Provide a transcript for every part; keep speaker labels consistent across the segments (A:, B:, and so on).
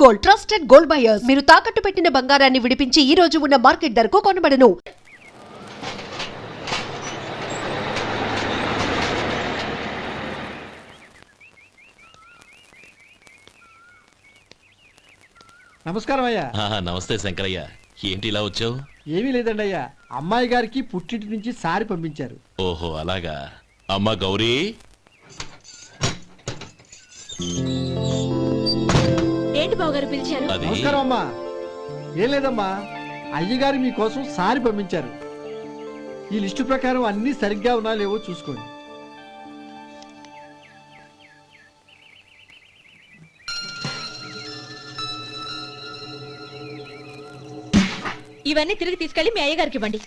A: Gold, trusted gold buyers. మీరు తాకట్టు పెట్టిన బంగారాన్ని విడిపించి ఈ రోజు ఉన్న మార్కెట్ ధరకు కొనబడను.
B: నమస్కారం అయ్యా.
C: నమస్తే శంకరయ్య, ఏంటి ఇలా వచ్చావు?
B: ఏమీ లేదండి అయ్యా, అమ్మాయి గారికి పుట్టింటి నుంచి సారి పంపించారు.
C: ఓహో అలాగా. అమ్మా గౌరీ,
D: ఏంటి బావగారు పిలిచారు?
C: అది
B: నమస్కారం అమ్మా. ఏం లేదమ్మా, అయ్యగారు మీకోసం సారి పంపించారు. ఈ లిస్టు ప్రకారం అన్ని సరిగ్గా ఉన్నా లేవో చూసుకోండి.
D: ఇవన్నీ తిరిగి తీసుకెళ్లి మీ అయ్యగారికి ఇవ్వండి.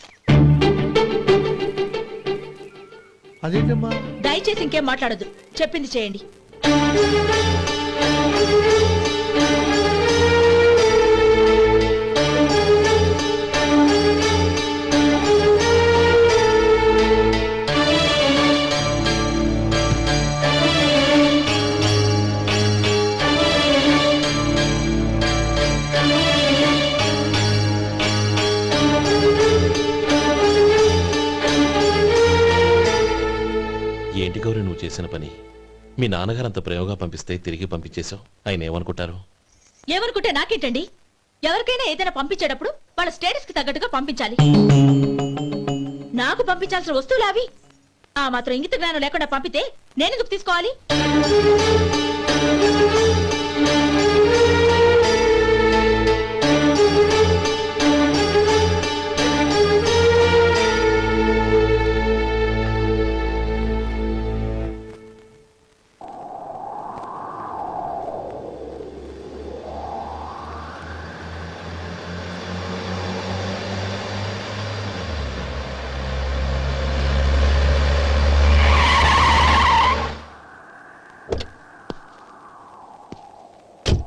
B: అదేంటమ్మా?
D: దయచేసి ఇంకేం మాట్లాడొద్దు, చెప్పింది చేయండి.
C: ఏంటి గౌరీ నువ్వు చేసిన పని? మీ నాన్నగారు అంత ప్రేమగా పంపిస్తే తిరిగి పంపించేశావు. ఆయన ఏమనుకుంటారు?
D: ఏమనుకుంటే నాకేంటండి? ఎవరికైనా ఏదైనా పంపించేటప్పుడు వాళ్ళ స్టేటస్ కి తగ్గట్టుగా పంపించాలి. నాకు పంపించాల్సిన వస్తువులు అవి. ఆ మాత్రం ఇంగిత జ్ఞానం లేకుండా పంపితే నేనెందుకు తీసుకోవాలి?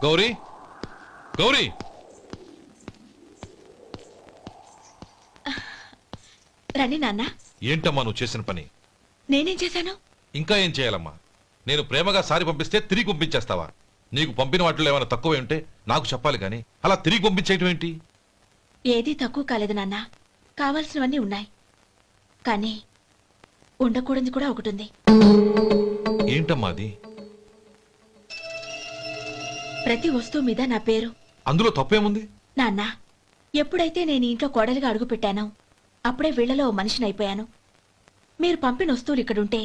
E: గౌరీ, గౌరీ,
D: రండి నాన్న.
E: ఏంటమ్మా నువ్వు చేసిన పని?
D: నేనేం చేశాను?
E: ఇంకా ఏం చేయాలమ్మా? నేను ప్రేమగా సారి పంపిస్తే తిరిగి పంపించేస్తావా? నీకు పంపిన వాటిలో ఏమైనా తక్కువ ఉంటే నాకు చెప్పాలి కానీ అలా తిరిగి పంపించేయటం ఏంటి?
D: ఏదీ తక్కువ కాలేదు నాన్న, కావాల్సినవన్నీ ఉన్నాయి. కానీ ఉండకూడదు కూడా ఒకటి ఉంది.
E: ఏంటమ్మా అది?
D: ప్రతి వస్తువు మీద నా పేరు.
E: అందులో తప్పేముంది?
D: నాన్న, ఎప్పుడైతే నేను ఇంట్లో కోడలిగా అడుగు పెట్టానో అప్పుడే వీళ్లలో ఓ మనిషిని అయిపోయాను. మీరు పంపిన వస్తువులు ఇక్కడుంటే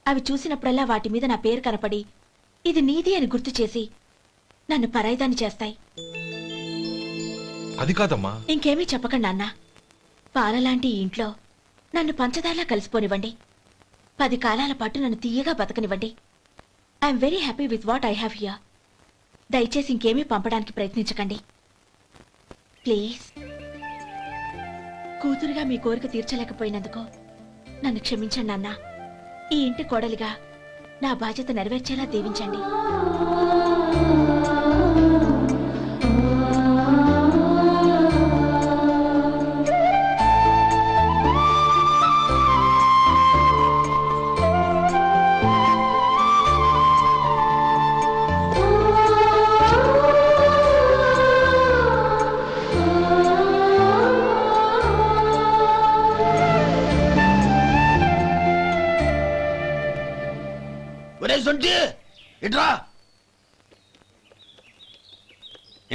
D: అవి చూసినప్పుడల్లా వాటి మీద నా పేరు కనపడి ఇది నీది అని గుర్తు చేసి నన్ను పరాయిదాన్ని చేస్తాయి.
E: అది కాదమ్మా.
D: ఇంకేమీ చెప్పకండి నాన్న. పాలలాంటి ఈ ఇంట్లో నన్ను పంచదారలా కలిసిపోనివ్వండి. 10 కాలాల పాటు నన్ను తీయగా బతకనివ్వండి. I'm very happy with what I have here. దయచేసి ఇంకేమీ పంపడానికి ప్రయత్నించకండి ప్లీజ్. కూతురుగా మీ కోరిక తీర్చలేకపోయినందుకు నన్ను క్షమించండి నాన్న. ఈ ఇంటి కోడలిగా నా బాధ్యత నెరవేర్చేలా దీవించండి.
F: ఇట్రా.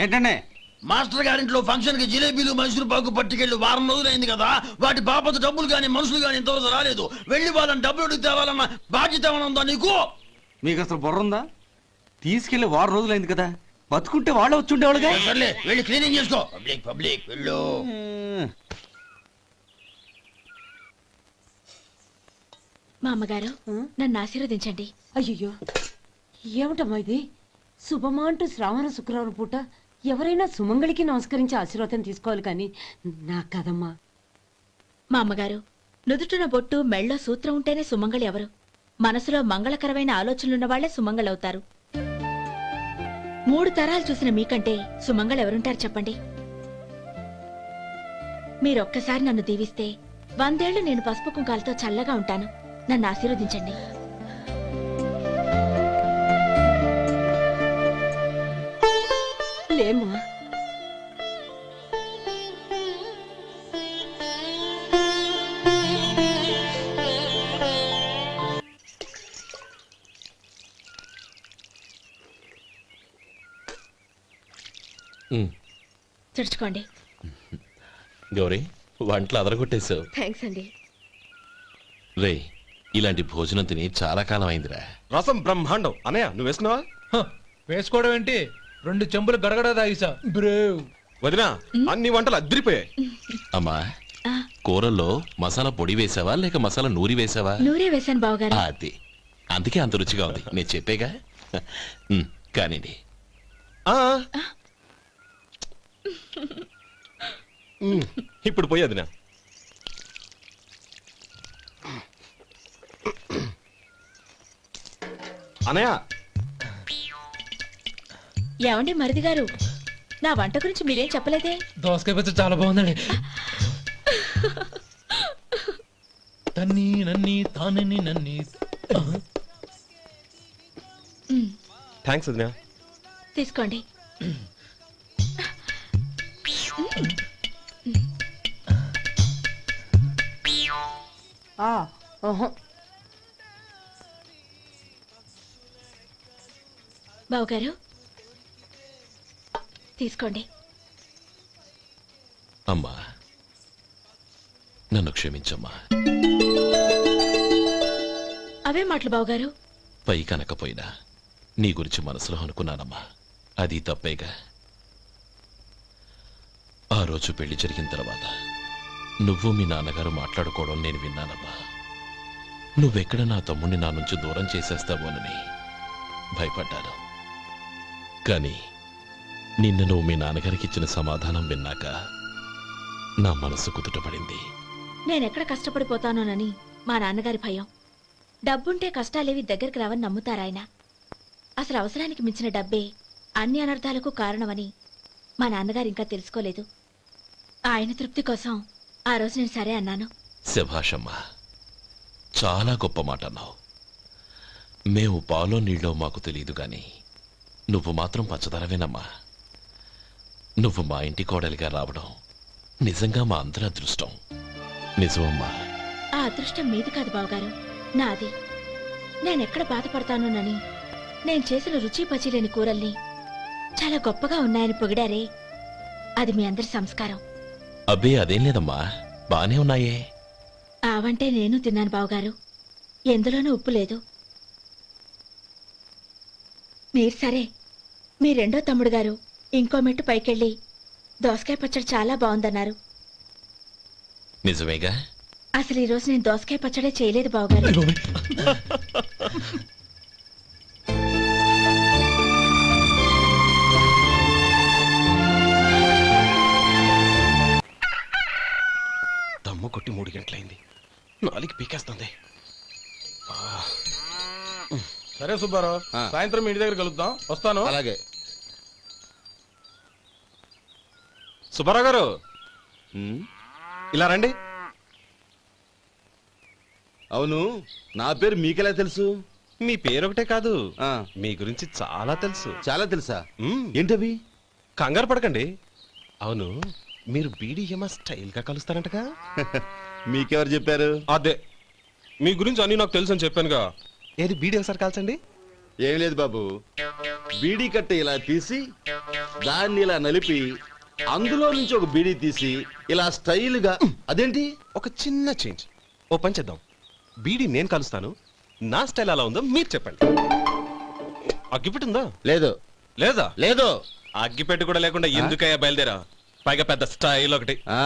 G: ఏంటండి?
F: మాస్టర్ గారింట్లో ఫంక్షన్ కి జిలేబీలు మైసూరు పాకు పట్టుకెళ్ళి వారం రోజులైంది కదా, వాటి బాపత డబ్బులు గాని మనుషులు గాని ఇంతవరకు రాలేదు. వెళ్ళి వాళ్ళని డబ్బులు అడిగి తేవాలన్న బాధ్యత ఏమైనా ఉందా నీకు?
G: మీకు అసలు బుర్ర ఉందా? తీసుకెళ్లి 6 రోజులైంది కదా, బతుకుంటే వాళ్ళు వచ్చి ఉండేవాళ్ళుగా.
F: సర్లే వెళ్ళి క్లీనింగ్ చేసుకో. పబ్లిక్ పబ్లిక్ వెళ్ళు.
D: మా అమ్మగారు నన్ను ఆశీర్వదించండి.
H: అయ్యో ఏమిటమ్మా ఇది? శుభమా అంటూ శ్రావణ శుక్రవారం పూట ఎవరైనా సుమంగళికి నమస్కరించి ఆశీర్వాదం తీసుకోవాలి కానీ నా కదమ్మా.
D: మా అమ్మగారు నుదుటిన బొట్టు మెళ్ళో సూత్రం ఉంటేనే సుమంగళి ఎవరు? మనసులో మంగళకరమైన ఆలోచనలున్న వాళ్లే సుమంగళవుతారు. 3 తరాలు చూసిన మీకంటే సుమంగళెవరుంటారు చెప్పండి? మీరొక్కసారి నన్ను దీవిస్తే 100 ఏళ్లు నేను పసుపు కుంకాలతో చల్లగా ఉంటాను. నన్ను ఆశీర్వదించండి.
H: లేమ్మా.
C: ఉమ్,
D: తుడుచుకోండి.
C: గౌరీ వంటలు అదరగొట్టేశావు.
D: థ్యాంక్స్ అండి.
C: రే ఇలాంటి భోజనం తిని చాలా కాలం అయిందిరా.
I: రసం బ్రహ్మాండం అనయ్య నువ్వు వేసుకున్నావా?
J: వేసుకోవడం ఏంటి, 2 చెంబులు గడగడ తాగిసా బ్రేవ్.
I: వదినా అన్ని వంటలు అద్దరిపోయాయి.
C: అమ్మా
D: ఆ,
C: కూరల్లో మసాలా పొడి వేసావా లేక మసాలా నూరి వేసావా?
D: నూరే వేశాను బావగారు.
C: అది అందుకే అంత రుచిగా ఉంది. నేను చెప్పేగా. కానివ్వండి.
I: ఆ. ఇప్పుడు పోయి వదినా. అనయ్య
D: ఏమండి మరిది గారు, నా వంట గురించి మీరేం చెప్పలేదే?
J: దోసకాయ పచ్చడి చాలా బాగుందండి. తన్ని నన్ని తానని నన్ని.
I: థ్యాంక్స్ వదినా.
D: తీసుకోండి. బావగారు తీసుకోండి.
C: అమ్మా నన్ను క్షమించమ్మా.
D: అవే మాటలు బావగారు.
C: పై కనకపోయినా నీ గురించి మనసులో అనుకున్నానమ్మా. అది తప్పేగా. ఆ రోజు పెళ్లి జరిగిన తర్వాత నువ్వు మీ నాన్నగారు మాట్లాడుకోవడం నేను విన్నానమ్మా. నువ్వెక్కడ నా తమ్ముడిని నా నుంచి దూరం చేసేస్తావోనని భయపడ్డాను. కానీ నిన్న నువ్వు మీ నాన్నగారికి ఇచ్చిన సమాధానం విన్నాక నా మనసు కుదుటపడింది.
D: నేనెక్కడ కష్టపడిపోతానోనని మా నాన్నగారి భయం. డబ్బుంటే కష్టాలేవి దగ్గరికి రావని నమ్ముతారాయన. అసలు అవసరానికి మించిన డబ్బే అన్ని అనర్థాలకు కారణమని మా నాన్నగారు ఇంకా తెలుసుకోలేదు. ఆయన తృప్తి కోసం ఆ రోజు నేను సరే అన్నాను.
C: శభాషమ్మా, చాలా గొప్ప మాట అన్నావు. మేము పాలో నీళ్ళో మాకు తెలియదు గాని నువ్వు మాత్రం పచ్చదనవేనమ్మా. నువ్వు మా ఇంటి కోడలిగా రావడం నిజంగా మా అందరి అదృష్టం. నిజమమ్మా.
D: ఆ అదృష్టం మీది కాదు బావగారు, నాది. నేనెక్కడ బాధపడతానోనని నేను చేసిన రుచి పచిలేని కూరల్ని చాలా గొప్పగా ఉన్నాయని పొగిడారే, అది మీ అందరి సంస్కారం.
C: అబ్బే అదేం లేదమ్మా, బానే ఉన్నాయే.
D: ఆవంటే నేను తిన్నాను బావగారు, ఎందులోనూ ఉప్పు లేదు. మీరు సరే, మీ రెండో తమ్ముడు గారు ఇంకో మెట్టు పైకెళ్ళి దోసకాయ పచ్చడి చాలా బాగుందన్నారు.
C: నిజమేగా.
D: అసలు ఈరోజు నేను దోసకాయ పచ్చడే చేయలేదు బావగారు.
I: దమ్ము కొట్టి 3 గంటలైంది. 4కి పీకేస్తుంది.
J: సరే సుబ్బారావు, సాయంత్రం మీ ఇంటి దగ్గర కలుద్దాం. వస్తాను.
I: అలాగే. సుబ్బారావు గారు ఇలా రండి.
K: అవును, నా పేరు మీకెలా తెలుసు?
I: మీ పేరు ఒకటే కాదు, మీ గురించి చాలా తెలుసు.
K: చాలా తెలుసా?
I: మ్మ్.
K: ఏంటవి?
I: కంగారు పడకండి. అవును, మీరు బీడీఎం స్టైల్ గా కలుస్తారంటగా?
K: మీకెవరు చెప్పారు?
I: అదే, మీ గురించి అన్ని నాకు తెలుసు అని చెప్పానుగా. ఏది బీడీ ఒకసారి కాల్చండి.
K: ఏం లేదు బాబు, బీడీ కట్ట ఇలా తీసి దాన్ని ఇలా నలిపి అందులో నుంచి ఒక బీడీ తీసి ఇలా స్టైల్గా. అదేంటి?
I: ఒక చిన్న చేంజ్. ఓ పని చేద్దాం, బీడీ నేను కలుస్తాను, నా స్టైల్ అలా ఉందో మీరు చెప్పండి. అగ్గిపెట్టుందా?
K: లేదు.
I: లేదా?
K: లేదు.
I: అగ్గిపెట్టు కూడా లేకుండా ఎందుకయ్యా బయలుదేరా? పైగా పెద్ద స్టైల్ ఒకటి.
K: ఆ?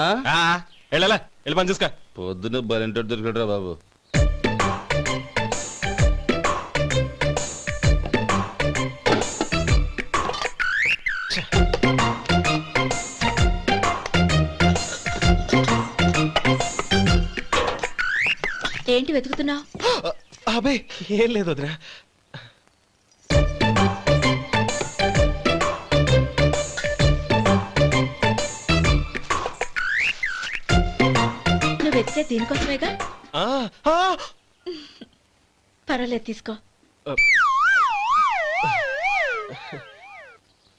I: వెళ్ళాలా, వెళ్ళి పని చూసుకో.
K: పొద్దున బలింటోడు దొరికడరా బాబు.
D: ఏంటి వెతుకుతున్నావు?
I: అబే ఏం లేదు వదినా.
D: నువ్వు వెతికే దీనికోసమేగా.
I: ఆ, ఆ.
D: పర్వాలేదు, తీసుకో.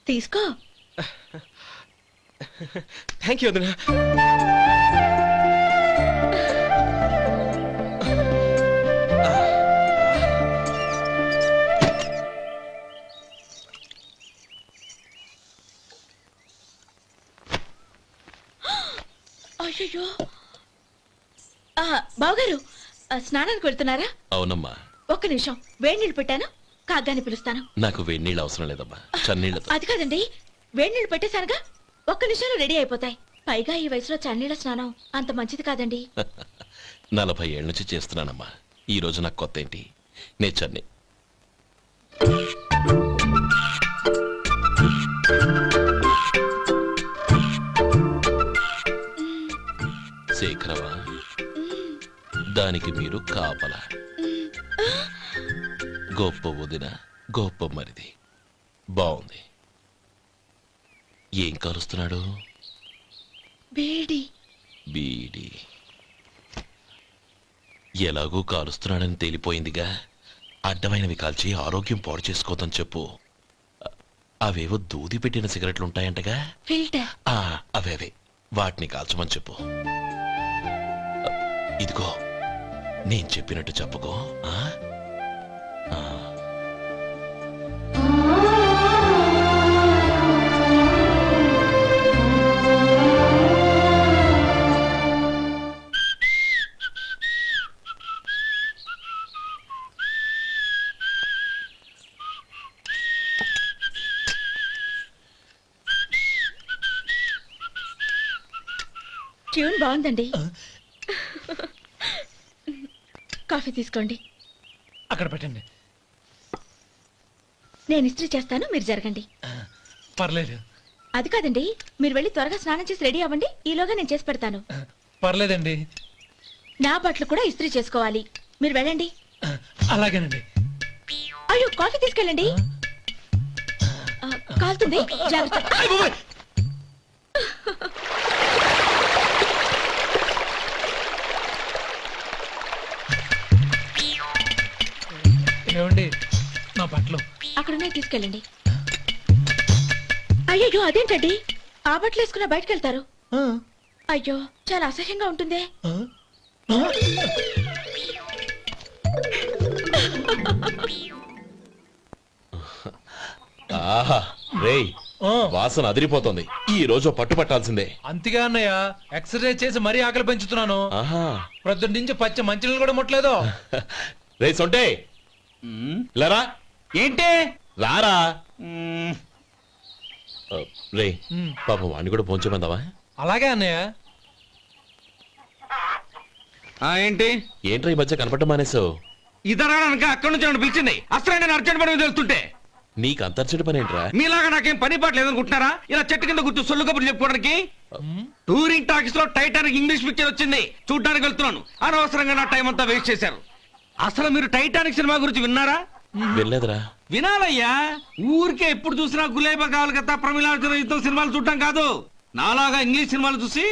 D: తీసుకో.
I: థ్యాంక్ యూ వదిన.
D: అయ్యో బావగారు స్నానానికి వెళ్తున్నారా?
C: అవునమ్మా.
D: ఒక్క నిమిషం, వేడి నీళ్ళు పెట్టాను, కాగ్గాని పిలుస్తాను.
C: నాకు వేడి నీళ్ళు అవసరం లేదమ్మా, చన్నీళ్ళతో.
D: అది కాదండి, వేడి నీళ్ళు పెట్టేశానుగా, ఒక్క నిమిషంలో రెడీ అయిపోతాయి. పైగా ఈ వయసులో చన్నీళ్ళ స్నానం అంత మంచిది కాదండి.
C: 40 ఏళ్ళ నుంచి చేస్తున్నానమ్మా. ఈ రోజు నాకు కొత్త ఏంటి? నే చన్ని. శేఖరవా, దానికి మీరు కాపలా. గొప్ప వదిన, గొప్ప మరిది. బాగుంది. ఏం కాలుస్తున్నాడు?
D: బీడి.
C: బీడి ఎలాగూ కాలుస్తున్నాడని తేలిపోయిందిగా. అడ్డమైనవి కాల్చి ఆరోగ్యం పాడు చేసుకోదని చెప్పు. అవేవో దూది పెట్టిన సిగరెట్లు ఉంటాయంటగా.
D: ఫిల్టర్.
C: అవే వాటిని కాల్చమని చెప్పు. ఇదిగో నేను చెప్పినట్టు చెప్పుకో.
D: ట్యూన్ బాగుందండి. కాఫీ తీసుకోండి.
J: అక్కడ పెట్టండి.
D: నేను ఇస్త్రీ చేస్తాను, మీరు జరగండి.
J: పర్లేదు.
D: అది కాదండి, మీరు వెళ్ళి త్వరగా స్నానం చేసి రెడీ అవ్వండి, ఈలోగా నేను చేసి పెడతాను.
J: పర్లేదండి.
D: నా బట్టలు కూడా ఇస్త్రీ చేసుకోవాలి, మీరు వెళ్ళండి.
J: అలాగేనండి.
D: అయ్యో, కాఫీ తీసుకెళ్ళండి. కాలుతుంది, జాగ్రత్త.
J: ఏమండి, నా బట్టలు
D: అక్కడున్నాయి, తీసుకెళ్ళండి. అయ్యో, అదేంటండి, ఆ బట్టలు వేసుకున్న బయటకు వెళ్తారు? అయ్యో, చాలా అసహ్యంగా ఉంటుందే.
C: ఆహా రేయ్, వాసన అదిరిపోతుంది. ఈ రోజు పట్టు పట్టాల్సిందే.
J: అంతగా అన్నయ్య, ఎక్సర్సైజ్ చేసి మరీ ఆకలి పెంచుతున్నాను.
C: ఆహా,
J: ప్రొద్దున నుంచి పచ్చ మంచినీళ్ళు కూడా ముట్టలేదు.
C: రే సొంటే, లరా.
G: ఏంటి?
C: రారా. రే పాపం వాడిని కూడా పోంచమందావా?
J: అలాగే అన్నయ్య.
G: ఏంటి?
C: ఏంట్రా ఈ మధ్య కనపడటం మానేసావు?
G: ఇతరానికి అక్కడి నుంచి నన్ను పిలిచింది. అసలు నేను అర్జెంట్ పని మీద వెళ్తుంటే
C: నీకు అంతర్చడి పని ఏంట్రా?
G: మీలాగా నాకేం పని పాట లేదనుకుంటున్నారా? ఇలా చెట్టు కింద కూర్చో సొల్లు కబుర్లు చెప్పుకోవడానికి. టూరింగ్ టాకీస్ లో టైటానిక్ ఇంగ్లీష్ పిక్చర్ వచ్చింది, చూడడానికి వెళ్తున్నాను. అనవసరంగా నా టైం అంతా వేస్ట్ చేశారు. అసలు మీరు టైటానిక్ సినిమా గురించి విన్నారా?
C: వెళ్ళలేదురా.
G: వినాలయ్యా. ఊరికే ఎప్పుడు చూసినా గులేబా కావాలి కదా, ప్రమిళార్జున యుద్ధం సినిమాలు చూడటం కాదు. నాలాగా ఇంగ్లీష్ సినిమాలు చూసి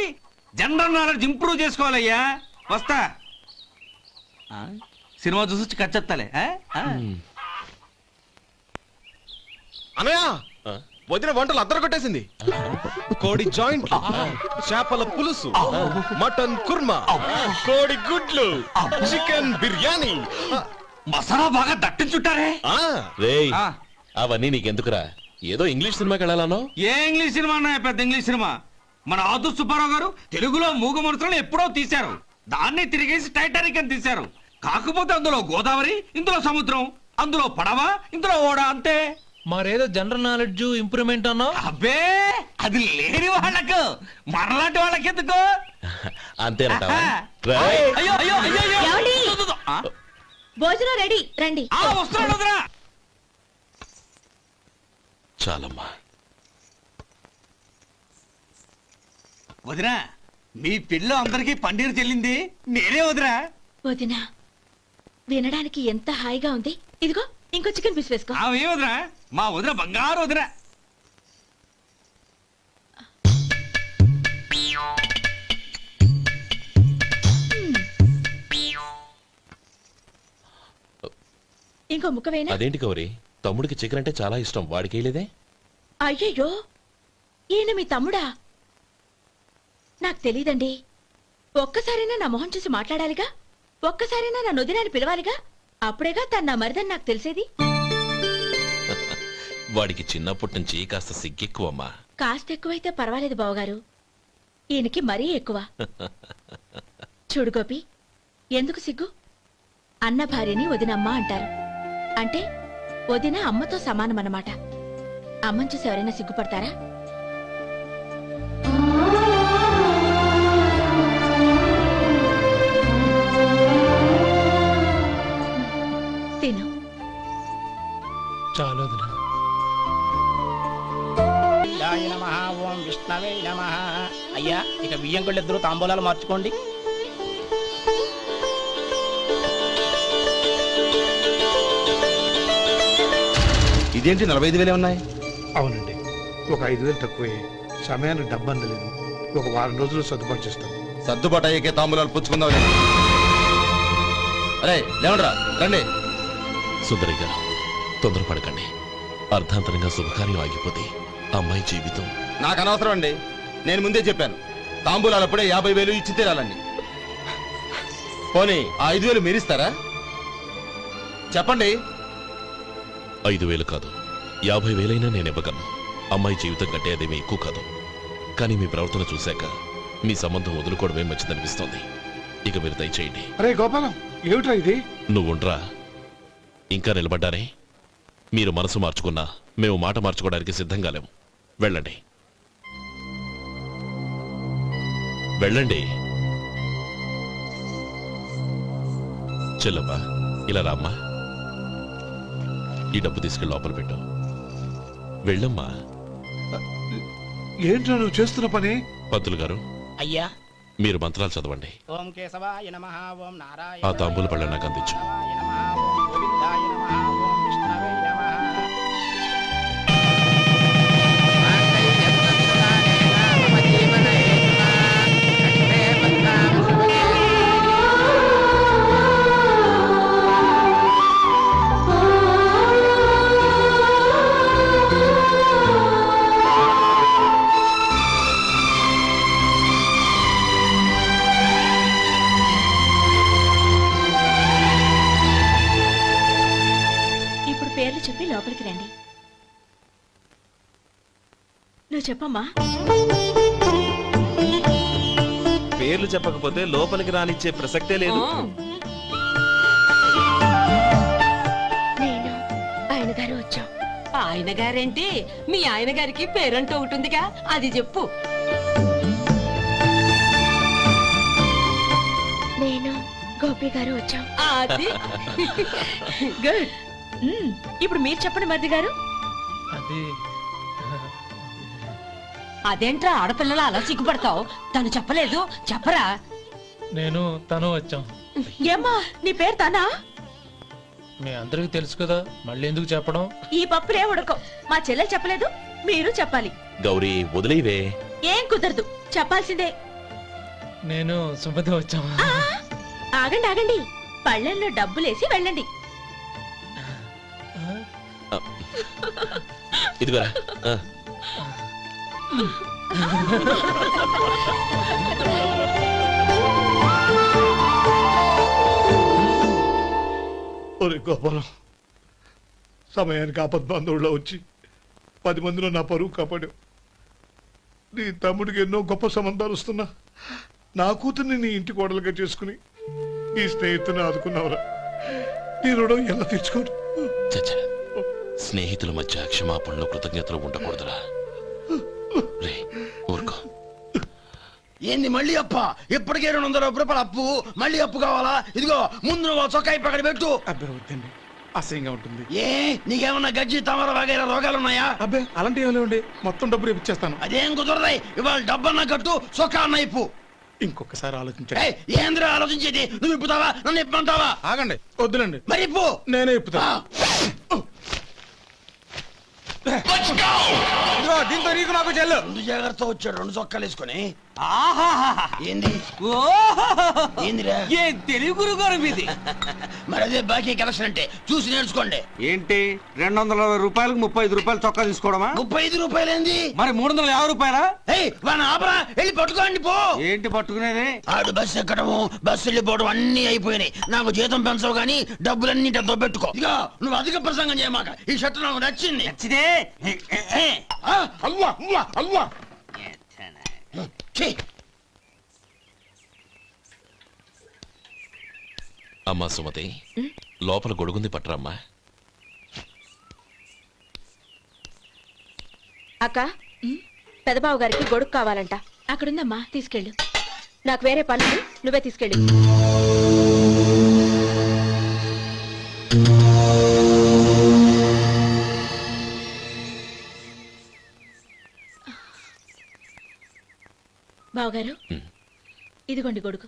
G: జనరల్ నాలెడ్జ్ ఇంప్రూవ్ చేసుకోవాలయ్యా. వస్తా. సినిమా చూసి కచ్చెత్తాలే.
I: అనయ్య, వదిన వంటలు అద్దరు కొట్టేసింది. కోడి జాయింట్, చేపల పులుసు, మటన్ కుర్మా, కోడి గుడ్లు, చికెన్ బిర్యానీ,
G: మసాలా బాగా దట్టించుంటారే.
C: రేయ్, అవన్నీ నీకెందుకురా? ఏదో ఇంగ్లీష్ సినిమాకి వెళ్ళాలనో.
G: ఏ ఇంగ్లీష్ సినిమా అన్నా? పెద్ద ఇంగ్లీష్ సినిమా. మన ఆదు సుబ్బారావు గారు తెలుగులో మూగ మనుషులను ఎప్పుడో తీశారు. దాన్ని తిరిగేసి టైటానిక్ అని తీశారు. కాకపోతే అందులో గోదావరి, ఇందులో సముద్రం, అందులో పడవ, ఇందులో ఓడ, అంతే.
J: మరేదో జనరల్ నాలెడ్జ్ ఇంప్రూవ్మెంట్ అన్నా?
G: అబ్బే, అది లేని వాళ్ళకు, మనలాంటి వాళ్ళకి ఎందుకు?
C: అంతేనంటావా?
G: అయ్యో అయ్యో అయ్యో అయ్యో.
D: ఏమండి?
G: ఆ?
D: భోజనం రెడీ, రండి.
G: వస్తున్నాడు వదరా.
C: చాలమ్మా.
G: వదినా, మీ పిల్ల అందరికీ పన్నీరు చెల్లింది నేనే వదినా.
D: వదినా, వినడానికి ఎంత హాయిగా ఉంది. ఇదిగో ఇంకో చికెన్ పీస్ వేసుకో.
G: ఏ వదినా, మా వదిన బంగారు వదినా.
D: ఇంకో ముక్క వేయనా?
C: అదేంటి గౌరీ, తమ్ముడికి చికెన్ అంటే చాలా ఇష్టం, వాడికి వేయలేదే?
D: అయ్యయ్యో, ఈయన మీ తమ్ముడా? నాకు తెలీదండి. ఒక్కసారైనా నా మొహం చూసి మాట్లాడాలిగా, ఒక్కసారైనా నా నొదినాన్ని పిలవాలిగా, అప్పుడేగా తన నా మరిదని నాకు తెలిసేది.
C: వాడికి చిన్నప్పటి నుంచి కాస్త సిగ్గెక్కువమ్మా.
D: కాస్త ఎక్కువైతే పర్వాలేదు బావగారు, ఈయనకి మరీ ఎక్కువ. చూడు గోపి, ఎందుకు సిగ్గు? అన్న భార్యని వదినమ్మ అంటారు. అంటే వదిన అమ్మతో సమానమన్నమాట. అమ్మని చూసి ఎవరైనా సిగ్గుపడతారా? తిను.
J: చాలు వదినా.
L: ఓం విష్ణవే నమః. అయ్యా, ఇక బియ్యం కొళ్ళిద్దరూ తాంబూలాలు మార్చుకోండి.
K: ఇదేంటి 45,000 ఉన్నాయి?
J: అవునండి, ఒక 5,000 తక్కువే. సమయానికి డబ్బు అందలేదు. ఒక వారం రోజులు సర్దుబాటు చేస్తాం.
K: సర్దుబాటు అయ్యకే తాంబూలాలు పుచ్చుకుందాం. అరే లేవండ్రా, రండి.
C: సుందరి గారు, తొందరపడకండి. అర్ధాంతరంగా శుభకార్యం ఆగిపోతే అమ్మాయి జీవితం.
K: నాకు అనవసరం అండి. నేను ముందే చెప్పాను, తాంబూలాలు అప్పుడే 50,000 ఇచ్చి తీరాలండి. పోనీ ఆ 5,000 మీరిస్తారా? చెప్పండి.
C: 5,000 కాదు, 50,000 నేను ఇవ్వగలను. అమ్మాయి జీవితం కంటే అదేమీ ఎక్కువ కాదు. కానీ మీ ప్రవర్తన చూశాక మీ సంబంధం వదులుకోవడమే మంచిదనిపిస్తోంది. ఇక మీరు దయచేయండి.
J: అరే గోపాలం, ఏమిట్రా ఇది?
C: నువ్వుండ్రా. ఇంకా నిలబడ్డారే? మీరు మనసు మార్చుకున్నా మేము మాట మార్చుకోవడానికి సిద్ధంగా లేము. వెళ్ళండి, వెళ్ళండి. చెల్లమ్మా, ఇలా రామ్మా. ఈ డబ్బు తీసుకెళ్ళి లోపల పెట్టు. వెళ్ళమ్మా.
J: ఏంట్రా నువ్వు చేస్తున్న పని?
C: పంతులు గారు,
L: అయ్యా,
C: మీరు మంత్రాలు చదవండి.
L: ఓం కేశవాయ నమః. ఓం నారాయణ.
C: ఆ తాంబూల పళ్ళ నాకు అందించు.
L: ఓం గోవిందాయ నమః. ఓం విష్ణవే నమః.
D: ఇప్పుడు పేర్లు చెప్పి లోపలికి రండి. నువ్వు చెప్పమ్మా.
I: పేర్లు చెప్పకపోతే లోపలికి రానిచ్చే ప్రసక్తే లేదు.
D: నేను ఆయన గారు వచ్చాం.
H: ఆయన గారేంటి, మీ ఆయన గారికి పేరంటూ ఒకటిందిగా, అది చెప్పు.
D: నేను గోపి గారు వచ్చాం.
H: అది
D: గుడ్. ఇప్పుడు మీరు చెప్పండి మరిది గారు.
J: అది
H: అదేంట్రా ఆడపిల్లలు అలా సిగ్గుపడతావు? తను చెప్పలేదు, చెప్పరా.
J: నేను తను వచ్చాం.
D: ఏమ్మా, నీ పేరు తానా?
J: మీ అందరికి తెలుసు కదా, మళ్ళీ ఎందుకు చెప్పడం?
D: ఈ పప్పులే ఉడకం. మా చెల్లె చెప్పలేదు, మీరు చెప్పాలి.
C: గౌరీ, వదిలేవే.
D: ఏం కుదరదు, చెప్పాల్సిందే.
J: నేను సుమతి వచ్చాం.
D: ఆ, ఆగండి ఆగండి, పళ్ళెంలో డబ్బులేసి వెళ్ళండి.
C: ఇదిగోరా.
J: ఒరే గోపాలం, సమయానికి ఆపద్బాంధవుల్లో వచ్చి 10 మందిలో నా పరువు కాపాడావు. నీ తమ్ముడికి ఎన్నో గొప్ప సంబంధాలు వస్తున్నా నా కూతుర్ని నీ ఇంటి కోడలుగా చేసుకుని నీ స్నేహితుని ఆదుకున్నావురా. నీ రుణం ఎలా తీర్చుకోరు?
C: చచ్చా, స్నేహితుల మధ్య క్షమాపణలు కృతజ్ఞతలు ఉండకూడదురా. రే, ఊరుకో.
F: ఏంది మళ్ళీ అప్ప? ఇప్పటికే 200 రూపాయల అప్పు, మళ్ళీ అప్పు కావాలా? ఇదిగో ముందు నువ్వు చొక్కా పక్కన పెట్టు.
J: అబ్బే వద్దండి, అసహ్యంగా ఉంటుంది.
F: ఏ నీకేమన్నా గజ్జి తమర వగైరా రోగాలున్నాయా?
J: అబ్బే అలాంటి ఏమీ లేవండి, మొత్తం డబ్బు రేపు ఇచ్చేస్తాను.
F: అదేం కుదరదాయి. ఇవాళ డబ్బన్నా కట్టు, చొక్కా అన్న ఇప్పు.
J: ఇంకొకసారి ఆలోచించండి.
F: ఏయ్, ఏంద్రా ఆలోచించేది? నువ్వు ఇప్పుతావా, నన్ను ఇప్పమంటావా?
J: ఆగండి, వద్దులండి,
F: మరి ఇప్పు.
J: నేనే ఇప్పుతా.
F: Let's go!
J: దీంతో నీకు నాకు చెల్లు.
F: ముందు జాగ్రత్త వచ్చాడు 2 చొక్కాలు వేసుకొని.
G: ఆహాహా.
F: ఏంది
G: ఓహోహోహో.
F: ఏందిరా
G: ఏం తెలుగు గురుగారు మీది
F: మరి అదే బాకీ కలెక్షన్ అంటే చూసి నేర్చుకోండి.
G: ఏంటి 220 రూపాయలకు 35 రూపాయలు చొక్కా తీసుకోవడమా
F: 35 రూపాయలేంది?
G: మరి 350 రూపాయలా
F: ఏయ్ వాడిని ఆపరా, వెళ్ళి పట్టుకోండి పో.
G: ఏంటి పట్టుకునేది
F: ఆడు బస్సు ఎక్కడము బస్సు వెళ్ళిపోవడం అన్ని అయిపోయినాయి. నాకు జీతం పెంచవు గానీ డబ్బులన్నీ డబ్బు పెట్టుకో. ఇక నువ్వు అధిక ప్రసంగం చేయమాక. ఈ షర్ట్ నాకు నచ్చింది.
G: నచ్చితే
F: అవ్వా అవ్వా అవ్వా ఛీ.
C: అమ్మా సుమతి లోపల గొడుగుంది పట్టరమ్మా.
D: అక్క పెదబాబు గారికి గొడుగు కావాలంట. అక్కడుందమ్మా, తీసుకెళ్ళు. నాకు వేరే పనులు, నువ్వే తీసుకెళ్ళు. బావగారు ఇదిగోండి గొడుగు.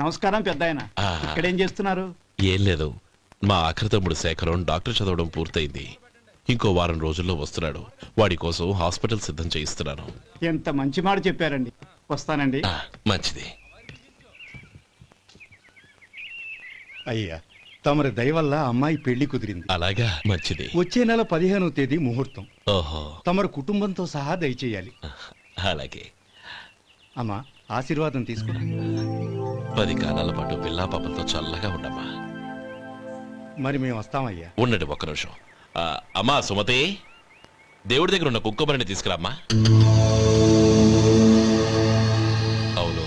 L: నమస్కారం పెద్ద ఆయన.
C: ఆ.
L: ఇక్కడేం చేస్తున్నారు?
C: ఏం లేదు, మా ఆఖరి తమ్ముడు శేఖరం డాక్టర్ చదవడం పూర్తయింది. ఇంకో వారం రోజుల్లో వస్తున్నాడు. వాడి కోసం హాస్పిటల్ సిద్ధం చేయిస్తున్నాను.
L: ఎంత మంచి మాట చెప్పారండి. వస్తానండి.
C: మంచిది.
J: అయ్యా తమరి దయ వల్ల అమ్మాయి పెళ్లి కుదిరింది.
C: అలాగా, మంచిది.
J: వచ్చే నెల 15వ తేదీ ముహూర్తం.
C: ఓహో,
J: తమరు కుటుంబంతో సహా దయచేయాలి.
C: అలాగే.
J: అమ్మా ఆశీర్వాదం తీసుకురా.
C: 10 కాలాల పాటు పిల్లా పాపలతో చల్లగా ఉండమ్మా.
J: మరి మేము వస్తామయ్యా.
C: ఉండండి ఒక్క నిమిషం. అమ్మా సుమతి, దేవుడి దగ్గర ఉన్న కుక్కమరిని తీసుకురామ్మా. అవును,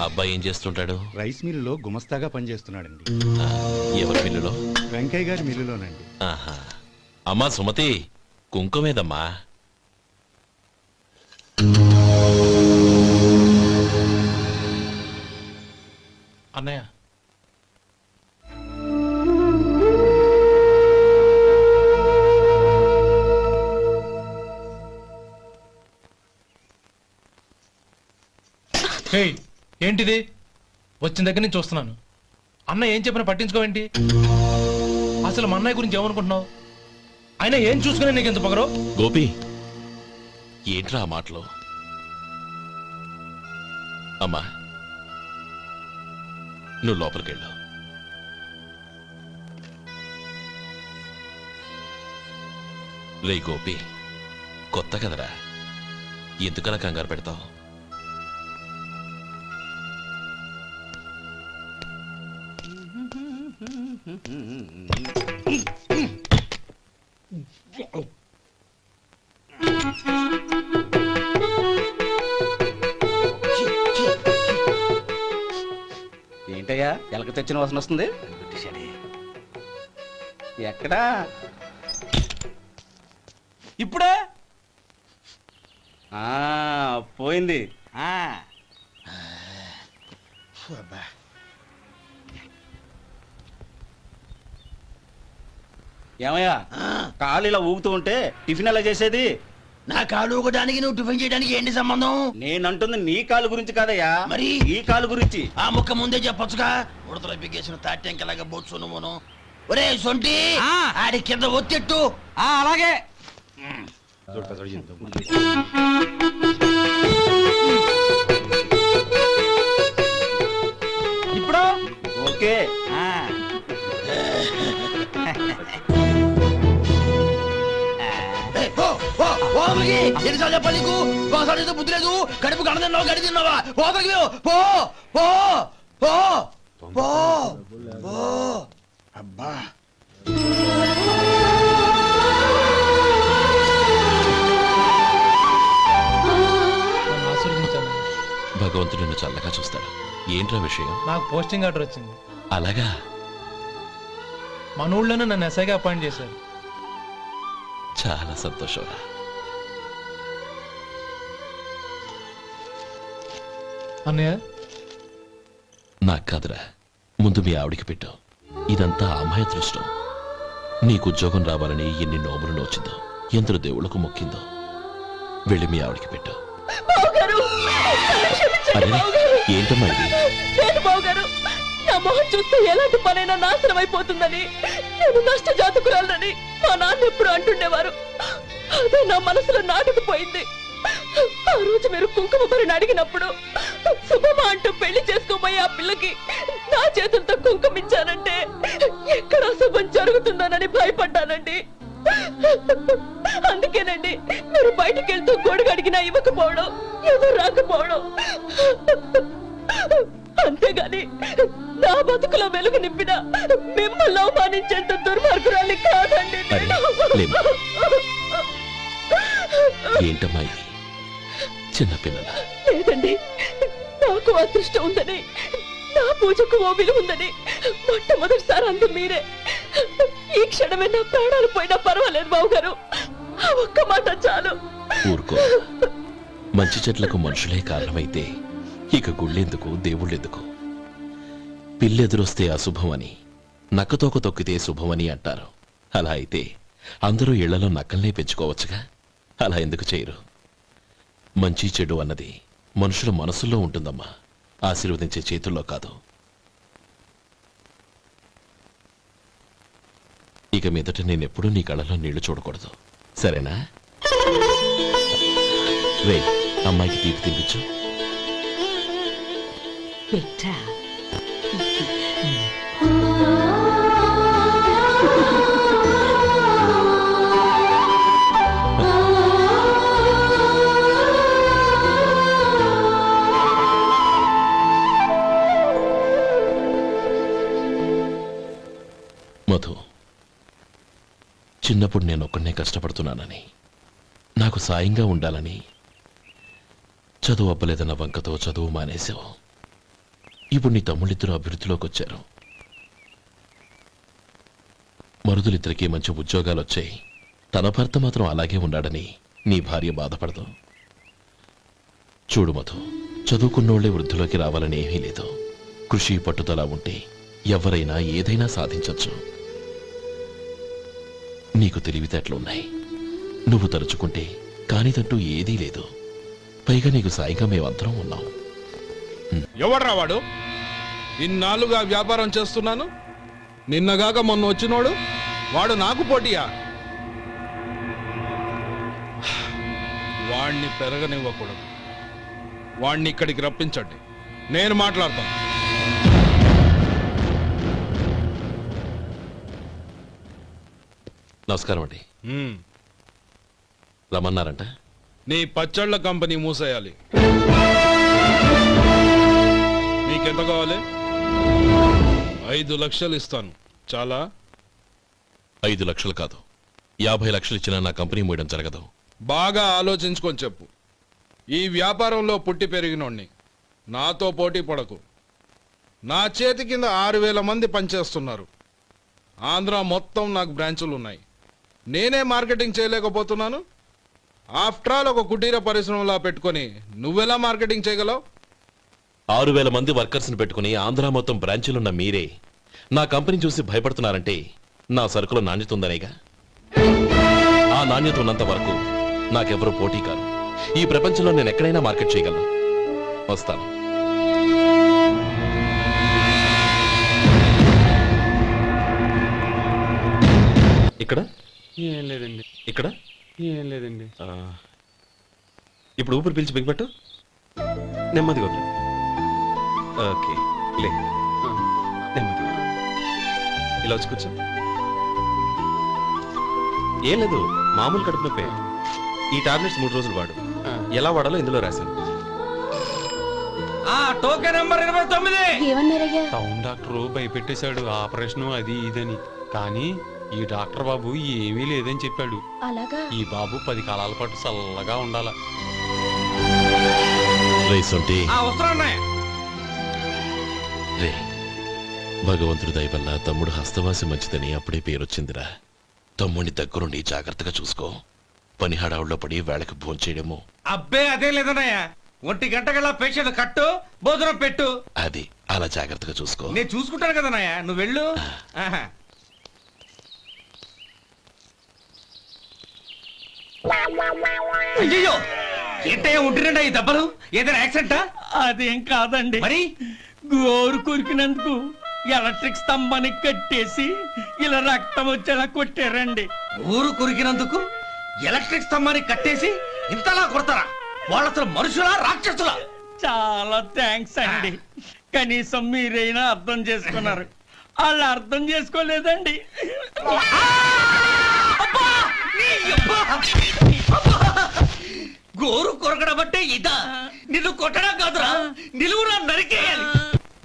C: అబ్బాయి ఏం చేస్తుంటాడు?
J: రైస్ మిల్లులో గుమస్తాగా పనిచేస్తున్నాడండి.
C: ఎవరి మిల్లులో?
J: వెంకయ్య గారి మిల్లులోనండి.
C: ఆహా. అమ్మా సుమతి, కుంకుమేదమ్మా?
L: అన్నయ్య
M: ఏంటిది? వచ్చిన దగ్గర నుంచి చూస్తున్నాను. అన్న ఏం చెప్పినా పట్టించుకోవేంటి? అసలు మా అన్నయ్య గురించి ఏమనుకుంటున్నావు? ఆయన ఏం చూసుకునే నీకు ఎంత పొగరు?
C: గోపి, ఏంట్రా ఆ మాటలు? అమ్మా నువ్వు లోపలికెళ్ళు. రే గోపి, కొత్త కదరా, ఎందుకలా కంగారు పెడతావు?
L: ఏంటయ్యా ఎలక తెచ్చిన వాసన వస్తుంది? ఎక్కడా?
M: ఇప్పుడే
L: పోయింది. ఏమయ్యా కాళ్ళు ఇలా ఊగుతూ ఉంటే టిఫిన్ ఎలా చేసేది?
F: నా కాలు ఊగడానికి నువ్వు టిఫిన్ చేయడానికి ఏంటి సంబంధం?
L: నేనంటుంది నీ కాలు గురించి కాదయ్యా,
F: మరి
L: ఈ కాలు గురించి.
F: ఆ ముక్క ముందే చెప్పొచ్చుగా. ఉడతలో బిగ్గేసిన తాట్యంకలాగా బొచ్చు నువ్వును. ఒరే సొంటి, ఆడి కింద ఒత్తెట్టు.
G: అలాగే.
L: ఇప్పుడు ఓకే.
F: ఎన్నిసార్లు చెప్పాలి నీకు? ఒకసారి బుద్ధి లేదు. కడుపు గడ తిన్నావు, గడి తిన్నావా? పోతకి పో పో పో పో పో. అబ్బా
C: భగవంతుడు నిన్ను చల్లగా చూస్తాడు. ఏంట్రా విషయం?
M: నాకు పోస్టింగ్ ఆర్డర్ వచ్చింది.
C: అలాగా?
M: మన ఊళ్ళోనే నన్ను ఎస్ఐగా అపాయింట్ చేశారు.
C: చాలా సంతోషంరా.
M: అన్నయ్య,
C: నాకు కాదురా, ముందు మీ ఆవిడికి పెట్టు. ఇదంతా అమ్మాయి దృష్టం. నీకు ఉద్యోగం రావాలని ఎన్ని నోములు నోచిందో, ఎందరు దేవుళ్లకు మొక్కిందో. వెళ్ళి మీ ఆవిడికి పెట్టు. అరే ఏంటమ్మా ఇది?
D: బావగారు, నా మొహం చూస్తే ఎలాంటి పనైనా నాశనం అయిపోతుందని, నేను నష్ట జాతకురాలని మా నాన్న ఎప్పుడు అంటుండేవారు. అదే నా మనసులో నాటుకుపోయింది. ఆ రోజు మీరు కుంకుమ భరిని అడిగినప్పుడు శుభమా అంటూ పెళ్లి చేసుకోబోయే ఆ పిల్లకి నా చేతులతో కుంకుమ ఇచ్చానంటే ఎక్కడ శుభం జరుగుతుందోనని భయపడ్డానండి. అందుకేనండి మీరు బయటికి వెళ్తూ గొడుగు అడిగినా ఇవ్వకపోవడం, ఎవరు రాకపోవడం. అంతేగాని నా బతుకులో వెలుగు నింపిన మిమ్మల్ని అవమానించేంత దుర్మార్గురాలి కాదండి నేను.
C: ఏంటమ్మా ఇది? చిన్నపిల్లల
D: లేదండి, నాకు అదృష్టం ఉందని, నా పూజకు ఓ విలువ ఉందని మొట్టమొదటిసారి అందు మీరే. ఈ క్షణమే నా ప్రాణాలు పోయినా పర్వాలేదు బావగారు, ఆ ఒక్క మాట చాలు.
C: ఊరుకో. మంచి చెట్లకు మనుషులే కారణమైతే ఇక గుళ్ళెందుకు, దేవుళ్ళెందుకు? పిల్లెదురొస్తే అశుభమని, నక్కతోక తొక్కితే శుభమని అంటారు. అలా అయితే అందరూ ఇళ్లలో నక్కల్నే పెంచుకోవచ్చుగా. అలా ఎందుకు చేయరు? మంచి చెడు అన్నది మనుషుల మనసుల్లో ఉంటుందమ్మా, ఆశీర్వదించే చేతుల్లో కాదు. ఇక మీదట నేనెప్పుడూ నీ కళ్ళలో నీళ్లు చూడకూడదు, సరేనా? రే, అమ్మాయికి తీపి తినిపించు.
H: పెట్టా
C: మధు, చిన్నప్పుడు నేను ఒక్కడనే కష్టపడుతున్నానని, నాకు సాయంగా ఉండాలని చదువు అవ్వలేదన్న వంకతో చదువు మానేశావు. ఇప్పుడు నీ తమ్ముళ్ళిద్దరూ అభివృద్ధిలోకి వచ్చారు. మరుదులిద్దరికీ మంచి ఉద్యోగాలు వచ్చాయి. తన భర్త మాత్రం అలాగే ఉన్నాడని నీ భార్య బాధపడదు. చూడు మధు, చదువుకున్నోళ్లే వృద్ధిలోకి రావాలని ఏమీ లేదు. కృషి పట్టుదల ఉంటే ఎవరైనా ఏదైనా సాధించొచ్చు. నీకు తెలివితేటలున్నాయి. నువ్వు తలుచుకుంటే కానిదంటూ ఏదీ లేదు. పైగా నీకు సాయిగా మేమందరం ఉన్నాం.
N: ఎవడ్రా వాడు? ఇన్నాళ్ళుగా వ్యాపారం చేస్తున్నాను, నిన్నగాక మొన్న వచ్చినోడు వాడు నాకు పోటీయా? వాణ్ణి పెరగనివ్వకూడదు. వాణ్ణి ఇక్కడికి రప్పించండి, నేను మాట్లాడతాను.
C: నమస్కారం అండి. రమ్మన్నారంట?
N: నీ పచ్చళ్ళ కంపెనీ మూసేయాలి. నీకెంత కావాలి? 5 లక్షలు ఇస్తాను. చాలా?
C: 5 లక్షలు కాదు, 50 లక్షలు ఇచ్చినా నా కంపెనీ మూయడం జరగదు.
N: బాగా ఆలోచించుకొని చెప్పు. ఈ వ్యాపారంలో పుట్టి పెరిగినోడ్ని, నాతో పోటీ పడకు. నా చేతి కింద 6,000 మంది పనిచేస్తున్నారు. ఆంధ్ర మొత్తం నాకు బ్రాంచులు ఉన్నాయి. నేనే మార్కెటింగ్ చేయలేకపోతున్నాను. ఆఫ్టర్ ఆల్ ఒక కుటీర పరిశ్రమలా పెట్టుకొని నువ్వెలా మార్కెటింగ్ చేయగలవు?
C: 6,000 మంది వర్కర్స్ని పెట్టుకుని ఆంధ్ర మొత్తం బ్రాంచీలున్న మీరే నా కంపెనీ చూసి భయపడుతున్నారంటే నా సరుకులో నాణ్యత ఉందనేగా. ఆ నాణ్యత ఉన్నంత వరకు నాకెవరూ పోటీ కాదు. ఈ ప్రపంచంలో నేను ఎక్కడైనా మార్కెట్ చేయగలను. వస్తాను. ఇక్కడ
M: ఏం లేదండి.
C: ఇక్కడ
M: ఏం లేదండి.
C: ఇప్పుడు ఊపిరి పీల్చి బిగ్బట్టు. నెమ్మదిగా వదిలి. ఓకే, లే. నెమ్మదిగా ఇలా వచ్చి కూర్చో. ఏం లేదు, మామూలు కడుపు నొప్పే. ఈ టాబ్లెట్స్ 3 రోజులు వాడు. ఎలా వాడాలో ఇందులో రాశాను.
G: Token number 29.
M: టౌన్ డాక్టర్ భయపెట్టేశాడు, ఆపరేషన్ అది ఇదని. కానీ ఈ డాక్టర్ బాబు ఏమీ లేదని చెప్పాడు.
D: అలాగా?
M: ఈ బాబు 10 కాలాల పాటు చల్లగా ఉండాల.
C: రే, భగవంతుడి దయ వల్ల తమ్ముడు హస్తవాసి మంచిదని అప్పుడే పేరొచ్చిందిరా. తమ్ముడిని దగ్గరుండి జాగ్రత్తగా చూసుకో. పని హడావుల్లో పడి వేళకు భోంచేయడము.
G: అబ్బే అదే లేదన్నయ్య. 1 గంట గల పేషెంట్ కట్టు, భోజనం పెట్టు.
C: అది అలా జాగ్రత్తగా చూసుకో.
G: నేను చూసుకుంటాను కదన్నయ్య, నువ్వు వెళ్ళు. అయ్యో, ఏంటయ్యా ఉంటున్నాడా ఈ దెబ్బలు? ఏదైనా యాక్సిడెంటా?
L: అదేం కాదండి,
G: మరి
L: గోరు కొరికినందుకు
G: ఎలక్ట్రిక్ స్తంభాన్ని కట్టేసి ఇలా రక్తం వచ్చేలా కొట్టారండి. ఊరు కొరికినందుకు ఎలక్ట్రిక్ స్తంభాన్ని కట్టేసి ఇంతలా కొడతారా? వాళ్ళు అసలు మనుషులా రాక్షసులా? చాలా థ్యాంక్స్ అండి, కనీసం మీరైనా అర్థం చేసుకున్నారు. వాళ్ళు అర్థం చేసుకోలేదండి. గోరు కొరకడం అంటే ఇదా? నిన్ను కొట్టడం కాదురా, నిలువురా నరికేయాలి.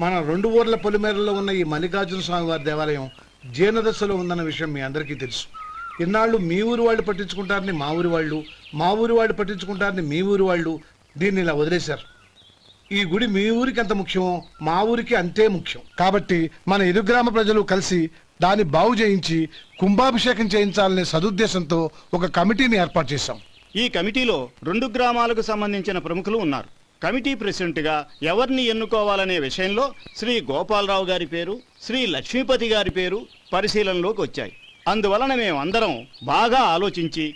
J: మన 2 ఊర్ల పొలిమేరలో ఉన్న ఈ మల్లికార్జున స్వామి వారి దేవాలయం జీర్ణదశలో ఉందన్న విషయం మీ అందరికీ తెలుసు. ఇన్నాళ్ళు మీ ఊరు వాళ్ళు పట్టించుకుంటారని మా ఊరి వాళ్ళు, మా ఊరి వాళ్ళు పట్టించుకుంటారని మీ ఊరి వాళ్ళు దీన్ని ఇలా వదిలేశారు. ఈ గుడి మీ ఊరికి ఎంత ముఖ్యమో మా ఊరికి అంతే ముఖ్యం. కాబట్టి మన ఇరు గ్రామ ప్రజలు కలిసి దాన్ని బాగు చేయించి కుంభాభిషేకం చేయించాలనే సదుద్దేశంతో ఒక కమిటీని ఏర్పాటు చేశాం.
O: ఈ కమిటీలో 2 గ్రామాలకు సంబంధించిన ప్రముఖులు ఉన్నారు. కమిటీ ప్రెసిడెంట్గా ఎవరిని ఎన్నుకోవాలనే విషయంలో శ్రీ గోపాలరావు గారి పేరు, శ్రీ లక్ష్మీపతి గారి పేరు పరిశీలనలోకి వచ్చాయి. అందువలన మేమందరం బాగా ఆలోచించి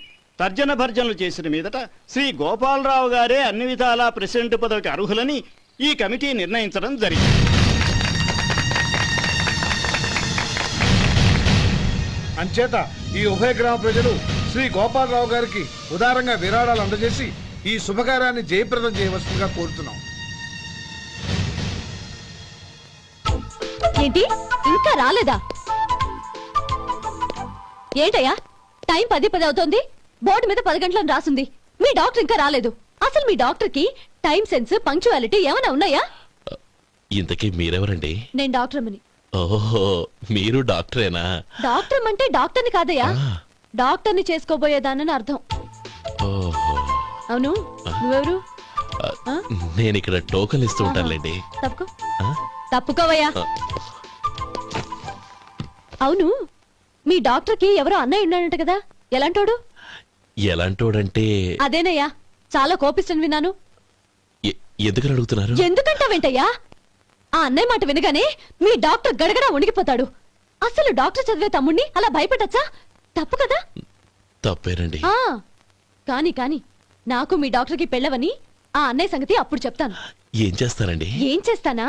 O: తర్జన భర్జనలు చేసిన మీదట శ్రీ గోపాలరావు గారే అన్ని విధాలా ప్రెసిడెంట్ పదవికి అర్హులని ఈ కమిటీ నిర్ణయించడం జరిగింది.
J: అంచేత ఈ ఉభయ గ్రామ ప్రజలు శ్రీ గోపాలరావు గారికి ఉదారంగా విరాళాలు అందజేసి ఈ శుభకార్యాన్ని జయప్రదం చేయవలసిందిగా కోరుతున్నాం.
D: ఏంటి ఇంకా రాలేదా? ఏంటయ్యా టైం 10 అవుతోంది, బోర్డు మీద 10 గంటలను రాసింది. మీ డాక్టర్ ఇంకా రాలేదు. అసలు మీ డాక్టర్ కి టైం సెన్స్, పంక్చువాలిటీ ఏమైనా ఉన్నాయా?
C: ఇంతకీ మీరెవరండి?
D: నేను డాక్టర్ అమ్మని.
C: ఓహో, మీరు డాక్టరేనా?
D: డాక్టర్ అంటే డాక్టర్ని కాదయ్యా, డాక్టర్ని చేసుకోబోయేదానని అర్థం.
C: ఓహో,
D: అవును, నువ్వెవరు?
C: నేను ఇక్కడ టోకన్ ఇస్తూ ఉంటానులేండి.
D: తప్పుకో, తప్పుకోవయ్యా. అవును, మీ డాక్టర్ కి ఎవరో అన్నయ్య ఉన్నాడంట కదా, ఎలాంటోడు?
C: ఎలాంటోడంటే
D: అదేనయ్యా, చాలా కోపిస్తని విన్నాను.
C: ఎందుకని అడుగుతున్నారు?
D: ఎందుకంటావేంటయ్యా? ఆ అన్నయ్య మాట వినగానే మీ డాక్టర్ గడగడ వణికిపోతాడు. అసలు డాక్టర్ చదివే తమ్ముణ్ణి అలా భయపెట్టచ్చా? తప్పు కదా?
C: తప్పేనండి.
D: కాని కాని నాకు మీ డాక్టర్ కి పెళ్ళవని ఆ అన్నయ్య సంగతి అప్పుడు చెప్తాను.
C: ఏం చేస్తారండి?
D: ఏం చేస్తానా,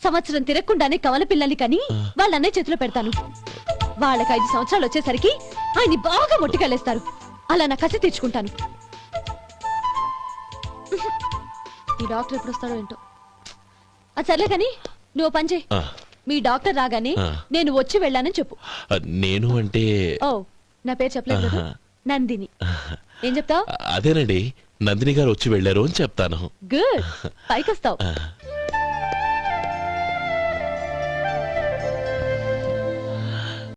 D: సంవత్సరం తిరగకుండానే కవల పిల్లల్ని కని వాళ్ళ అన్నయ్య చేతిలో పెడతాను. వాళ్ళకి 5 సంవత్సరాలు వచ్చేసరికి ఆయన్ని బాగా మొట్టికెళ్ళేస్తారు. అలా నా కసి తీర్చుకుంటాను. ఈ డాక్టర్ ఎప్పుడు వస్తాడో ఏంటో. అది సర్లే కాని నువ్వు పని చేయి. మీ డాక్టర్ రాగానే నేను వచ్చి వెళ్ళానని చెప్పు.
C: నేను అంటే
D: ఓ, నా పేరు చెప్పలేదు కదా, నందిని. ఏం చెప్తావు?
C: అదేనండి, నందిని గారు వచ్చి వెళ్ళారు అని చెప్తాను.
D: గుడ్, పైకొస్తావు.